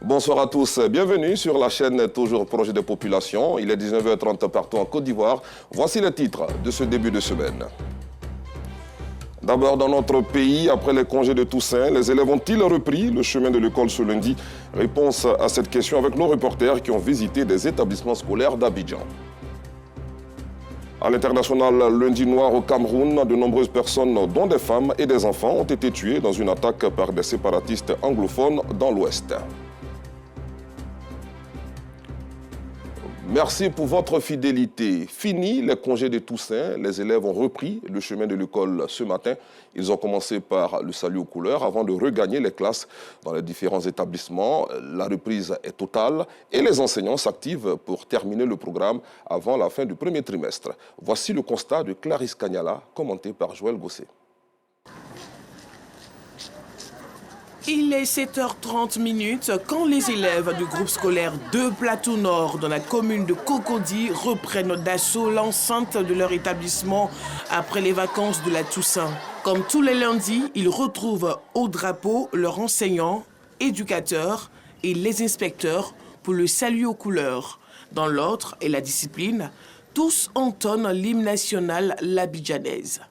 Bonsoir à tous, bienvenue sur la chaîne Toujours Projet de Population. Il est 19h30 partout en Côte d'Ivoire. Voici les titres de ce début de semaine. D'abord, dans notre pays, après les congés de Toussaint, les élèves ont-ils repris le chemin de l'école ce lundi? Réponse à cette question avec nos reporters qui ont visité des établissements scolaires d'Abidjan. À l'international, lundi noir au Cameroun, de nombreuses personnes, dont des femmes et des enfants, ont été tuées dans une attaque par des séparatistes anglophones dans l'Ouest. Merci pour votre fidélité. Fini les congés de Toussaint, les élèves ont repris le chemin de l'école ce matin. Ils ont commencé par le salut aux couleurs avant de regagner les classes dans les différents établissements. La reprise est totale et les enseignants s'activent pour terminer le programme avant la fin du premier trimestre. Voici le constat de Clarisse Cagnala, commenté par Joël Gosset. Il est 7h30 quand les élèves du groupe scolaire de Plateau Nord dans la commune de Cocody reprennent d'assaut l'enceinte de leur établissement après les vacances de la Toussaint. Comme tous les lundis, ils retrouvent au drapeau leurs enseignants, éducateurs et les inspecteurs pour le salut aux couleurs. Dans l'ordre et la discipline, tous entonnent l'hymne national l'abidjanaise.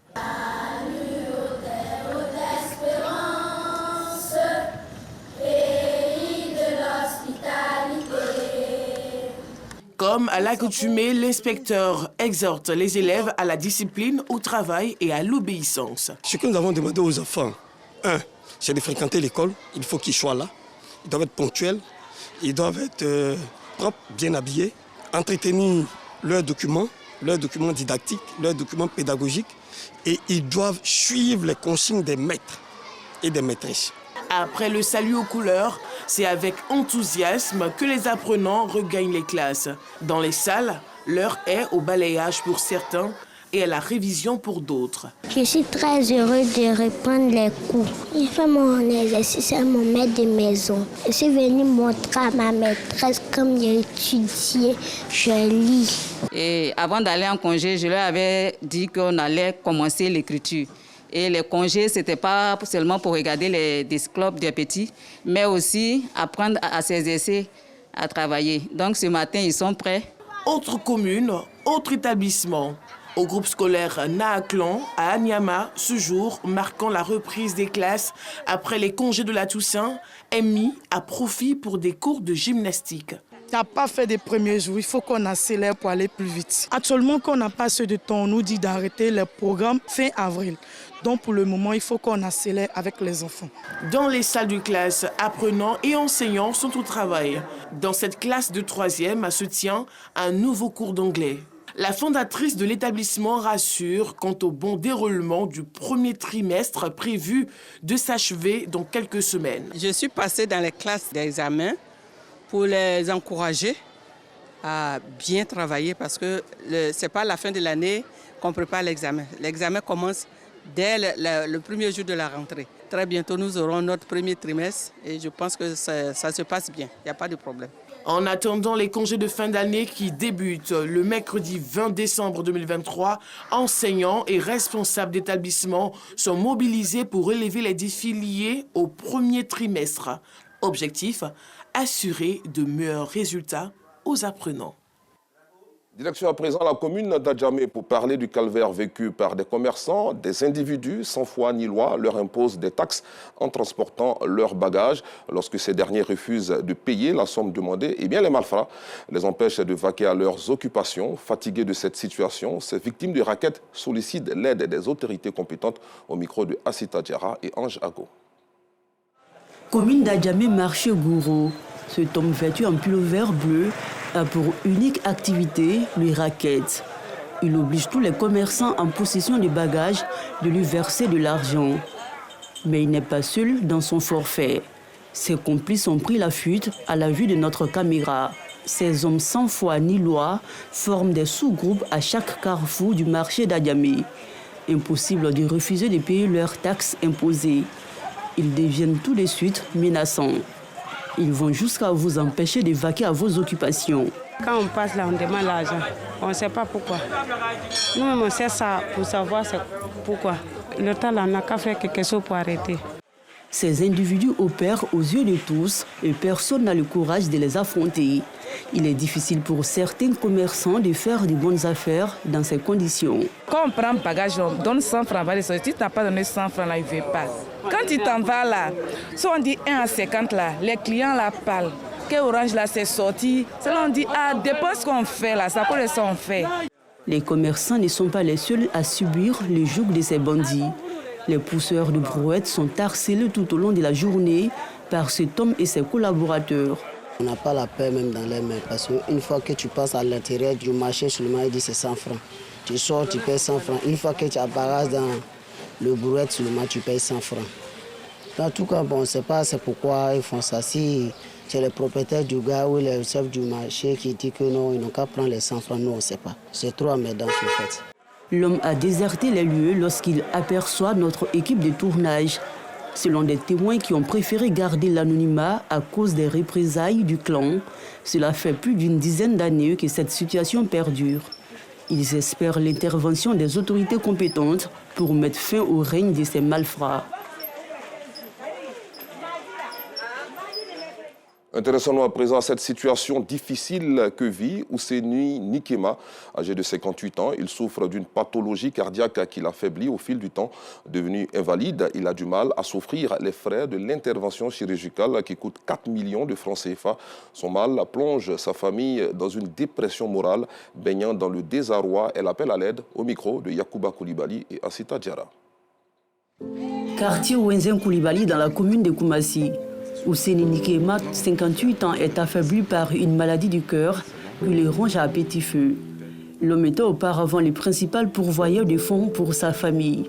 Comme à l'accoutumée, l'inspecteur exhorte les élèves à la discipline, au travail et à l'obéissance. Ce que nous avons demandé aux enfants, c'est de fréquenter l'école. Il faut qu'ils soient là. Ils doivent être ponctuels. Ils doivent être propres, bien habillés, entretenir leurs documents didactiques, leurs documents pédagogiques. Et ils doivent suivre les consignes des maîtres et des maîtresses. Après le salut aux couleurs, c'est avec enthousiasme que les apprenants regagnent les classes. Dans les salles, l'heure est au balayage pour certains et à la révision pour d'autres. Je suis très heureuse de reprendre les cours. J'ai fait mon exercice à mon maître de maison. Je suis venue montrer à ma maîtresse comme j'ai étudié, je lis. Et avant d'aller en congé, je leur avais dit qu'on allait commencer l'écriture. Et les congés, ce n'était pas seulement pour regarder les desclopes des petits, mais aussi apprendre à s'exercer, à travailler. Donc ce matin, ils sont prêts. Autre commune, autre établissement. Au groupe scolaire Naaklan, à Anyama, ce jour, marquant la reprise des classes après les congés de la Toussaint, est mis à profit pour des cours de gymnastique. Il n'a pas fait des premiers jours, il faut qu'on accélère pour aller plus vite. Actuellement, quand on n'a pas assez de temps, on nous dit d'arrêter le programme fin avril. Donc pour le moment, il faut qu'on accélère avec les enfants. Dans les salles de classe, apprenants et enseignants sont au travail. Dans cette classe de 3e se tient un nouveau cours d'anglais. La fondatrice de l'établissement rassure quant au bon déroulement du premier trimestre prévu de s'achever dans quelques semaines. Je suis passée dans les classes d'examen pour les encourager à bien travailler parce que ce n'est pas à la fin de l'année qu'on prépare l'examen. L'examen commence dès le premier jour de la rentrée. Très bientôt, nous aurons notre premier trimestre et je pense que ça se passe bien. Il n'y a pas de problème. En attendant les congés de fin d'année qui débutent le mercredi 20 décembre 2023, enseignants et responsables d'établissements sont mobilisés pour relever les défis liés au premier trimestre. Objectif, assurer de meilleurs résultats aux apprenants. Direction à présent la commune d'Adjamé pour parler du calvaire vécu par des commerçants. Des individus sans foi ni loi leur imposent des taxes en transportant leurs bagages. Lorsque ces derniers refusent de payer la somme demandée, eh bien les malfrats les empêchent de vaquer à leurs occupations. Fatigués de cette situation, ces victimes de raquettes sollicitent l'aide des autorités compétentes au micro de Assita Diarra et Ange Ago. Commune d'Adjamé, marché Gourou. Cet homme vêtu en pullover bleu a pour unique activité les raquettes. Il oblige tous les commerçants en possession des bagages de lui verser de l'argent. Mais il n'est pas seul dans son forfait. Ses complices ont pris la fuite à la vue de notre caméra. Ces hommes sans foi ni loi forment des sous-groupes à chaque carrefour du marché d'Adjamé. Impossible de refuser de payer leurs taxes imposées. Ils deviennent tout de suite menaçants. Ils vont jusqu'à vous empêcher de vaquer à vos occupations. Quand on passe là, on demande l'argent. On ne sait pas pourquoi. Nous-mêmes, on sait ça pour savoir pourquoi. Le temps, là, on n'a qu'à faire quelque chose pour arrêter. Ces individus opèrent aux yeux de tous et personne n'a le courage de les affronter. Il est difficile pour certains commerçants de faire de bonnes affaires dans ces conditions. Quand on prend bagage, on donne 100 francs. Si tu n'as pas donné 100 francs, là, il ne veut pas. Quand tu t'en vas là, si on dit 1 à 50 là, les clients là parlent. Que Orange là c'est sorti, c'est là on dit dépense qu'on fait là, ça pour ça on fait. Les commerçants ne sont pas les seuls à subir le joug de ces bandits. Les pousseurs de brouettes sont harcelés tout au long de la journée par cet homme et ses collaborateurs. On n'a pas la paix même dans les mains parce qu'une fois que tu passes à l'intérieur du marché, seulement il dit c'est 100 francs. Tu sors, tu payes 100 francs. Une fois que tu apparais dans le brouette, seulement tu payes 100 francs. En tout cas, bon, on ne sait pas c'est pourquoi ils font ça. Si c'est le propriétaire du gars ou le chef du marché qui dit que non, ils n'ont qu'à prendre les 100 francs, nous on ne sait pas. C'est trop emmerdant en fait. L'homme a déserté les lieux lorsqu'il aperçoit notre équipe de tournage. Selon des témoins qui ont préféré garder l'anonymat à cause des représailles du clan, cela fait plus d'une dizaine d'années que cette situation perdure. Ils espèrent l'intervention des autorités compétentes pour mettre fin au règne de ces malfrats. Intéressons-nous à présent à cette situation difficile que vit Ouseni Nikema, âgé de 58 ans. Il souffre d'une pathologie cardiaque qui l'affaiblit au fil du temps. Devenu invalide, il a du mal à s'offrir les frais de l'intervention chirurgicale qui coûte 4 millions de francs CFA. Son mal plonge sa famille dans une dépression morale, baignant dans le désarroi. Elle appelle à l'aide au micro de Yacouba Koulibaly et Assita Diarra. Quartier Wenzen Koulibaly dans la commune de Koumassi. Ouseni Nikema, 58 ans, est affaibli par une maladie du cœur qui le ronge à petit feu. L'homme était auparavant le principal pourvoyeur de fonds pour sa famille.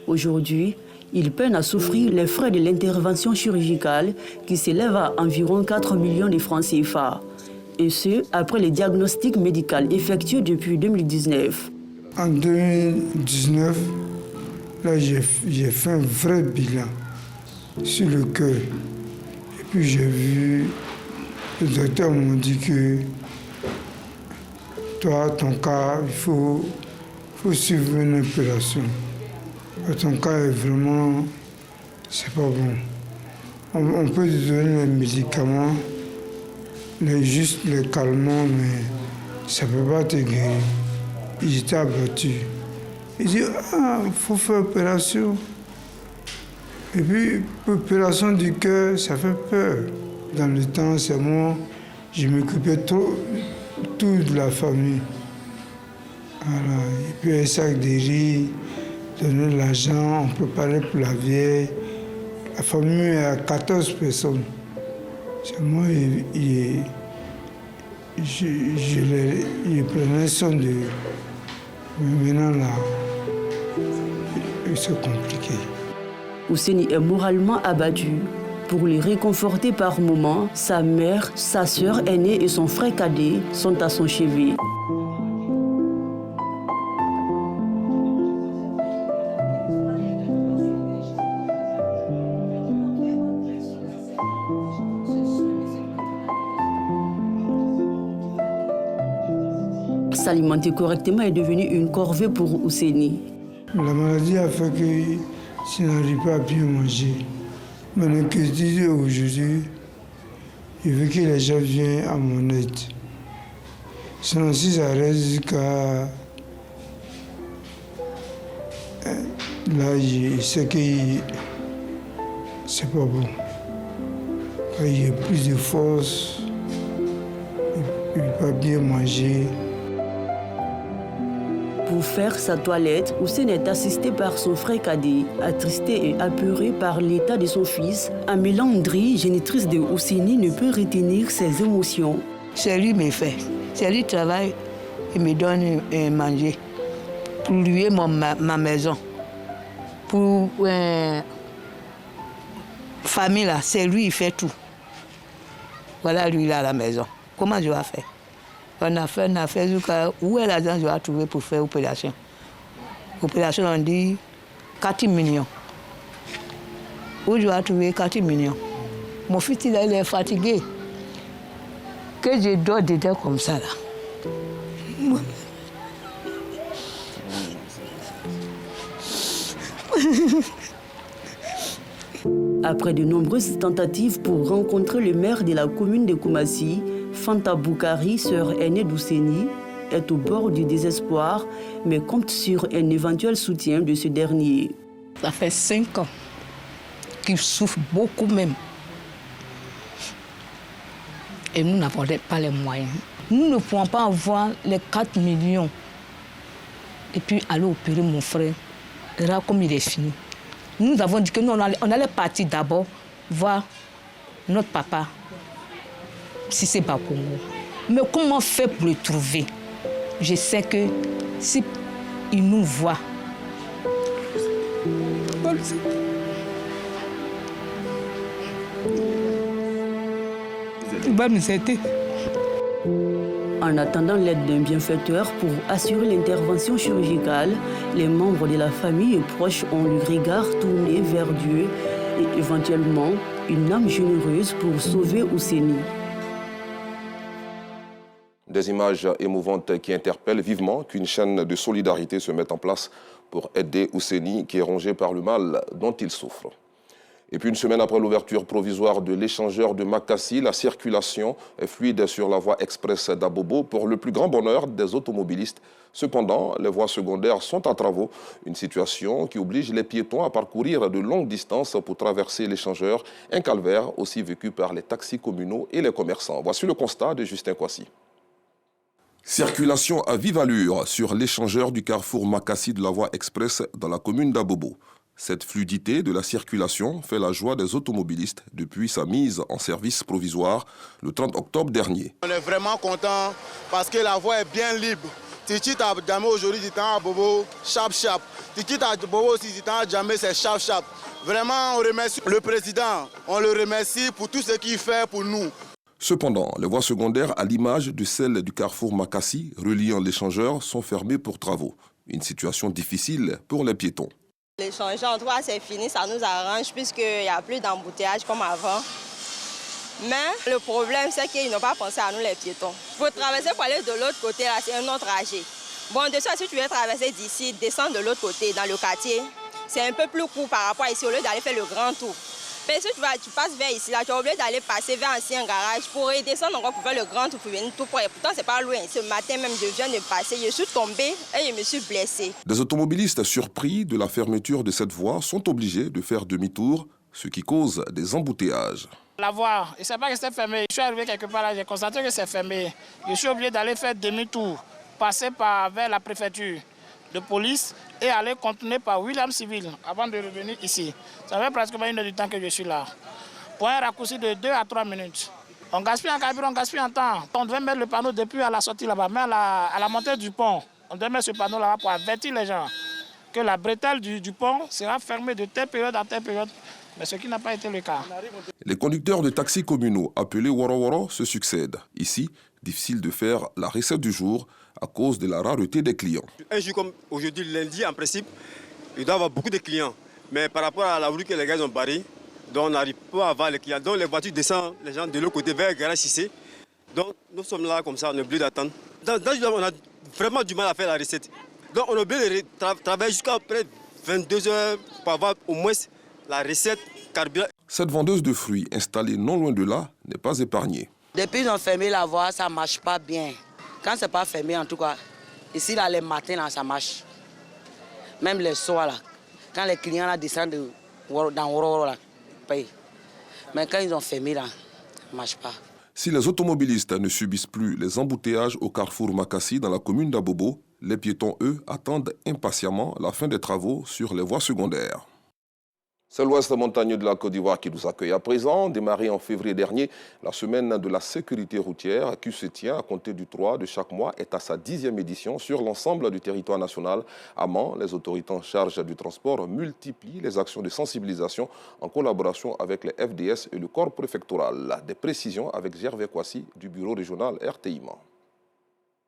Aujourd'hui, il peine à souffrir les frais de l'intervention chirurgicale qui s'élèvent à environ 4 millions de francs CFA. Et ce, après les diagnostics médicaux effectués depuis 2019. En 2019, là, j'ai fait un vrai bilan sur le cœur. Puis j'ai vu, le docteur m'a dit que toi, ton cas, il faut suivre une opération. Ton cas est vraiment, c'est pas bon. On peut te donner les médicaments, juste les calmants, mais ça ne peut pas te guérir. Il était abattu. Il dit, il faut faire opération. Et puis, l'opération du cœur, ça fait peur. Dans le temps, c'est moi, je m'occupais tout de la famille. Voilà. Et puis, un sac de riz, donner de l'argent, on préparait pour la vieille. La famille est à 14 personnes. C'est moi, je prenais soin de... Mais maintenant, là, c'est compliqué. Ouseni est moralement abattu. Pour les réconforter par moments, sa mère, sa sœur aînée et son frère cadet sont à son chevet. S'alimenter correctement est devenu une corvée pour Ouseni. La maladie a fait que je n'arrive pas à bien manger. Maintenant que je dis aujourd'hui, je veux que les gens viennent à mon aide. Sinon, si ça reste jusqu'à... Là, je sais que c'est pas bon. Il y a plus de force, il ne peut pas bien manger. Pour faire sa toilette, Ouseni est assisté par son frère cadet, attristé et apeuré par l'état de son fils. Améla Ndri, génitrice de Ouseni, ne peut retenir ses émotions. C'est lui qui me fait. C'est lui qui travaille et me donne à manger. Pour lui ma maison. Pour famille là, c'est lui qui fait tout. Voilà lui là à la maison. Comment je vais faire? On a fait jusqu'à où est l'argent que je vais trouver pour faire l'opération. L'opération, on dit 4 millions. Où je vais trouver 4 millions. Mon fils, il est fatigué. Que je dors dedans comme ça là. Après de nombreuses tentatives pour rencontrer le maire de la commune de Koumassi, Fanta Boukari, sœur aînée d'Ousseni, est au bord du désespoir, mais compte sur un éventuel soutien de ce dernier. Ça fait 5 ans qu'il souffre beaucoup même. Et nous n'avons pas les moyens. Nous ne pouvons pas avoir les 4 millions et puis aller opérer mon frère. Et là, comme il est fini. Nous avons dit que nous, on allait partir d'abord voir notre papa, Cissé Bakongo. Mais comment faire pour le trouver? Je sais que si il nous voit, il va nous aider. En attendant l'aide d'un bienfaiteur pour assurer l'intervention chirurgicale, les membres de la famille et proches ont le regard tourné vers Dieu et éventuellement une âme généreuse pour sauver Ousseni. Des images émouvantes qui interpellent vivement qu'une chaîne de solidarité se mette en place pour aider Ousseni qui est rongé par le mal dont il souffre. Et puis une semaine après l'ouverture provisoire de l'échangeur de Makassi, la circulation est fluide sur la voie express d'Abobo pour le plus grand bonheur des automobilistes. Cependant, les voies secondaires sont en travaux, une situation qui oblige les piétons à parcourir de longues distances pour traverser l'échangeur, un calvaire aussi vécu par les taxis communaux et les commerçants. Voici le constat de Justin Kwasi. Circulation à vive allure sur l'échangeur du carrefour Makassi de la voie express dans la commune d'Abobo. Cette fluidité de la circulation fait la joie des automobilistes depuis sa mise en service provisoire le 30 octobre dernier. On est vraiment content parce que la voie est bien libre. Tu quittes à Djamé aujourd'hui, tu t'en à Bobo, chap. Tu quittes à Bobo aussi, tu t'en à Djamé, c'est chap. Vraiment, on remercie le président, on le remercie pour tout ce qu'il fait pour nous. Cependant, les voies secondaires, à l'image de celle du carrefour Makassi, reliant l'échangeur, sont fermées pour travaux. Une situation difficile pour les piétons. L'échangeur, en tout cas, c'est fini, ça nous arrange puisqu'il n'y a plus d'embouteillage comme avant. Mais le problème, c'est qu'ils n'ont pas pensé à nous, les piétons. Il faut traverser pour aller de l'autre côté, là, c'est un autre trajet. Bon, de ça, si tu veux traverser d'ici, descendre de l'autre côté, dans le quartier, c'est un peu plus court par rapport à ici, au lieu d'aller faire le grand tour. Mais si tu passes vers ici, là, tu es obligé d'aller passer vers l'ancien garage pour redescendre encore pour faire le grand tour, pour venir tout près. Pourtant, c'est pas loin. Ce matin même, je viens de passer, je suis tombée et je me suis blessée. Des automobilistes surpris de la fermeture de cette voie sont obligés de faire demi-tour, ce qui cause des embouteillages. La voie, je ne sais pas que c'est fermé. Je suis arrivé quelque part là, j'ai constaté que c'est fermé. Je suis obligé d'aller faire demi-tour, passer vers la préfecture de police et aller continuer par William Civil avant de revenir ici. Ça fait pratiquement 1 heure du temps que je suis là. Pour un raccourci de 2 à 3 minutes. On gaspille en carburant, on gaspille en temps. On devait mettre le panneau depuis à la sortie là-bas, mais à la montée du pont, on devait mettre ce panneau là-bas pour avertir les gens que la bretelle du pont sera fermée de telle période à telle période, mais ce qui n'a pas été le cas. Les conducteurs de taxis communaux appelés Woro Woro se succèdent. Ici, difficile de faire la recette du jour à cause de la rareté des clients. Un jour comme aujourd'hui, lundi, en principe, il doit y avoir beaucoup de clients. Mais par rapport à la route que les gars ont barrée, donc on n'arrive pas à avoir les clients. Donc les voitures descendent, les gens de l'autre côté vers le garage Cissé. Donc nous sommes là comme ça, on est obligé d'attendre. On a vraiment du mal à faire la recette. Donc on est obligé de travailler jusqu'à près 22 heures pour avoir au moins la recette carburant. Cette vendeuse de fruits installée non loin de là n'est pas épargnée. Depuis qu'ils ont fermé la voie, ça ne marche pas bien. Quand ce n'est pas fermé, en tout cas, ici, là, les matins, là, ça marche. Même les soirs, là, quand les clients là, descendent dans Woro, là, payent. Mais quand ils ont fermé, là, ça ne marche pas. Si les automobilistes ne subissent plus les embouteillages au carrefour Makassi dans la commune d'Abobo, les piétons, eux, attendent impatiemment la fin des travaux sur les voies secondaires. C'est l'ouest montagneux de la Côte d'Ivoire qui nous accueille à présent. Démarrée en février dernier, la semaine de la sécurité routière qui se tient à compter du 3 de chaque mois est à sa 10e édition sur l'ensemble du territoire national. À Mans, les autorités en charge du transport multiplient les actions de sensibilisation en collaboration avec les FDS et le corps préfectoral. Des précisions avec Gervais Kwasi du bureau régional RTI Mans.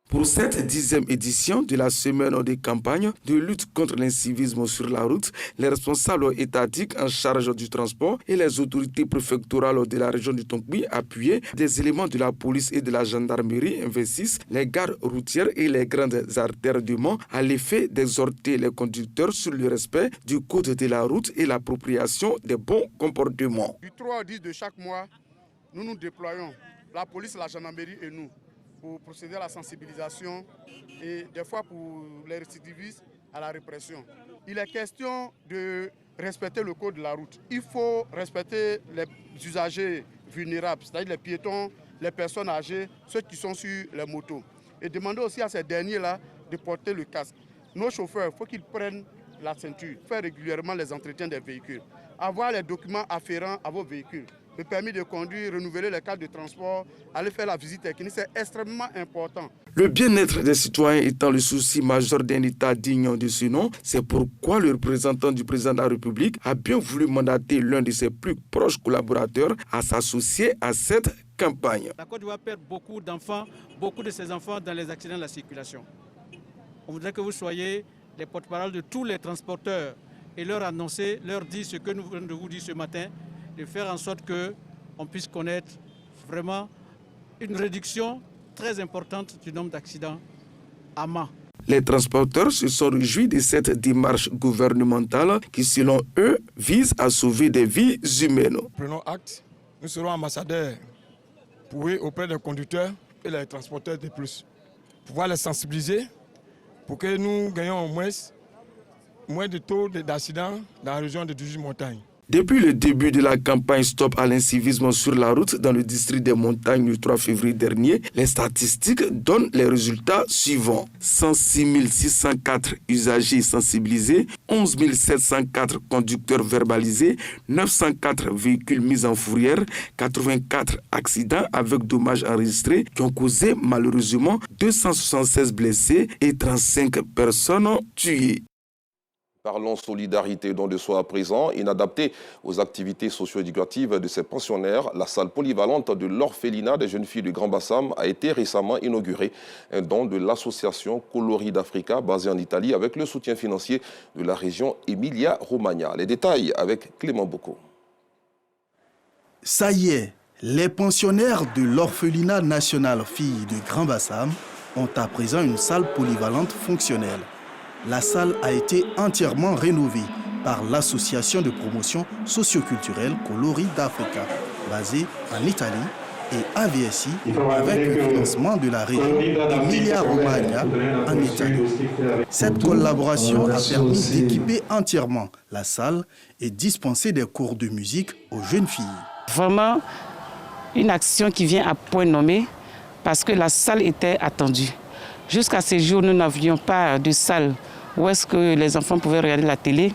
Pour cette 10e édition de la semaine de campagne de lutte contre l'incivisme sur la route, les responsables étatiques en charge du transport et les autorités préfectorales de la région du Tonkpi, appuyés des éléments de la police et de la gendarmerie, investissent les gares routières et les grandes artères du Mans à l'effet d'exhorter les conducteurs sur le respect du code de la route et l'appropriation des bons comportements. Du 3 au 10 de chaque mois, nous nous déployons, la police, la gendarmerie et nous, pour procéder à la sensibilisation et des fois pour les récidivistes à la répression. Il est question de respecter le code de la route. Il faut respecter les usagers vulnérables, c'est-à-dire les piétons, les personnes âgées, ceux qui sont sur les motos. Et demander aussi à ces derniers-là de porter le casque. Nos chauffeurs, il faut qu'ils prennent la ceinture, faire régulièrement les entretiens des véhicules, avoir les documents afférents à vos véhicules. Le permis de conduire, renouveler les cartes de transport, aller faire la visite technique, c'est extrêmement important. Le bien-être des citoyens étant le souci majeur d'un État digne de ce nom, c'est pourquoi le représentant du président de la République a bien voulu mandater l'un de ses plus proches collaborateurs à s'associer à cette campagne. La Côte d'Ivoire perd beaucoup d'enfants, beaucoup de ses enfants dans les accidents de la circulation. On voudrait que vous soyez les porte-parole de tous les transporteurs et leur annoncer, leur dire ce que nous venons de vous dire ce matin, de faire en sorte qu'on puisse connaître vraiment une réduction très importante du nombre d'accidents à Mans. Les transporteurs se sont réjouis de cette démarche gouvernementale qui, selon eux, vise à sauver des vies humaines. Prenons acte, nous serons ambassadeurs auprès des conducteurs et les transporteurs de plus. Pouvoir les sensibiliser pour que nous gagnions au moins de taux d'accidents dans la région de 18 montagnes. Depuis le début de la campagne Stop à l'incivisme sur la route dans le district des montagnes le 3 février dernier, les statistiques donnent les résultats suivants. 106 604 usagers sensibilisés, 11 704 conducteurs verbalisés, 904 véhicules mis en fourrière, 84 accidents avec dommages enregistrés qui ont causé malheureusement 276 blessés et 35 personnes tuées. Parlons solidarité, don de soi à présent. Inadaptée aux activités socio-éducatives de ces pensionnaires, la salle polyvalente de l'orphelinat des jeunes filles du Grand Bassam a été récemment inaugurée. Un don de l'association Colori d'Africa, basée en Italie, avec le soutien financier de la région Emilia-Romagna. Les détails avec Clément Bocco. Ça y est, les pensionnaires de l'orphelinat national filles du Grand Bassam ont à présent une salle polyvalente fonctionnelle. La salle a été entièrement rénovée par l'association de promotion socioculturelle Colori d'Africa, basée en Italie, et AVSI avec le financement de la région Emilia-Romagna en Italie. Cette collaboration a permis d'équiper entièrement la salle et dispenser des cours de musique aux jeunes filles. Vraiment une action qui vient à point nommé parce que la salle était attendue. Jusqu'à ce jour, nous n'avions pas de salle où est-ce que les enfants pouvaient regarder la télé.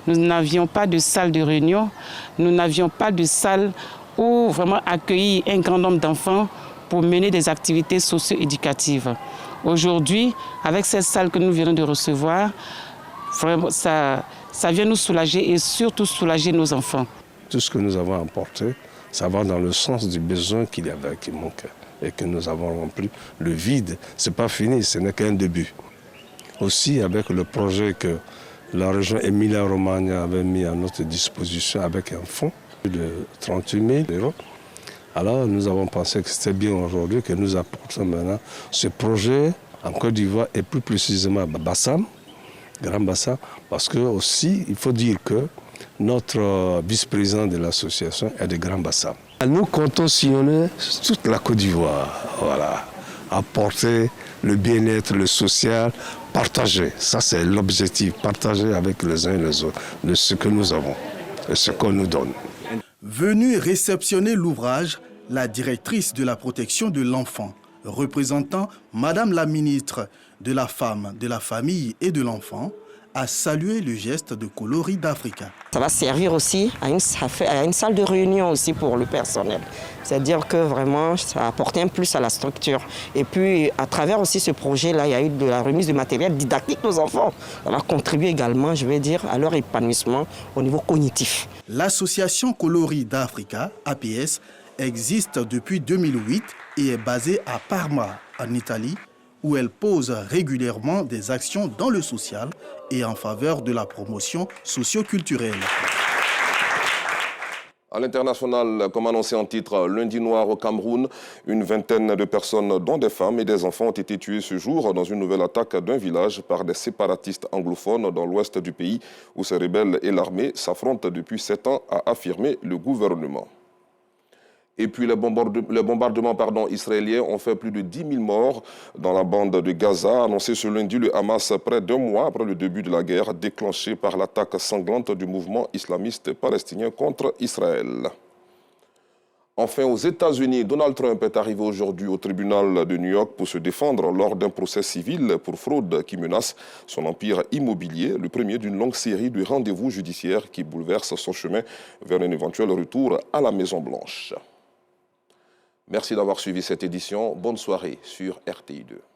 Nous n'avions pas de salle de réunion. Nous n'avions pas de salle où vraiment accueillir un grand nombre d'enfants pour mener des activités socio-éducatives. Aujourd'hui, avec cette salle que nous venons de recevoir, vraiment, ça vient nous soulager et surtout soulager nos enfants. Tout ce que nous avons apporté, ça va dans le sens du besoin qu'il y avait, qui manquait et que nous avons rempli. Le vide, ce n'est pas fini, ce n'est qu'un début. Aussi avec le projet que la région Emilia-Romagna avait mis à notre disposition avec un fonds de 38 000 €. Alors nous avons pensé que c'était bien aujourd'hui que nous apportons maintenant ce projet en Côte d'Ivoire et plus précisément à Bassam, Grand Bassam, parce que aussi il faut dire que notre vice-président de l'association est de Grand Bassam. Nous comptons sillonner toute la Côte d'Ivoire, voilà, apporter le bien-être, le social, partager. Ça, c'est l'objectif, partager avec les uns et les autres de ce que nous avons et ce qu'on nous donne. Venue réceptionner l'ouvrage, la directrice de la protection de l'enfant, représentant Madame la ministre de la Femme, de la Famille et de l'Enfant, a salué le geste de Colori d'Africa. Ça va servir aussi à une salle de réunion aussi pour le personnel. C'est-à-dire que vraiment, ça a apporté un plus à la structure. Et puis, à travers aussi ce projet-là, il y a eu de la remise de matériel didactique aux enfants. Ça va contribuer également, je vais dire, à leur épanouissement au niveau cognitif. L'association Colori d'Africa, APS, existe depuis 2008 et est basée à Parma, en Italie, où elle pose régulièrement des actions dans le social et en faveur de la promotion socio-culturelle. À l'international, comme annoncé en titre, lundi noir au Cameroun, une vingtaine de personnes, dont des femmes et des enfants, ont été tuées ce jour dans une nouvelle attaque d'un village par des séparatistes anglophones dans l'ouest du pays, où ces rebelles et l'armée s'affrontent depuis 7 ans, a affirmé le gouvernement. Et puis les bombardements israéliens ont fait plus de 10 000 morts dans la bande de Gaza, annoncé ce lundi le Hamas près d'un mois après le début de la guerre déclenchée par l'attaque sanglante du mouvement islamiste palestinien contre Israël. Enfin, aux États-Unis, Donald Trump est arrivé aujourd'hui au tribunal de New York pour se défendre lors d'un procès civil pour fraude qui menace son empire immobilier, le premier d'une longue série de rendez-vous judiciaires qui bouleversent son chemin vers un éventuel retour à la Maison-Blanche. Merci d'avoir suivi cette édition. Bonne soirée sur RTI2.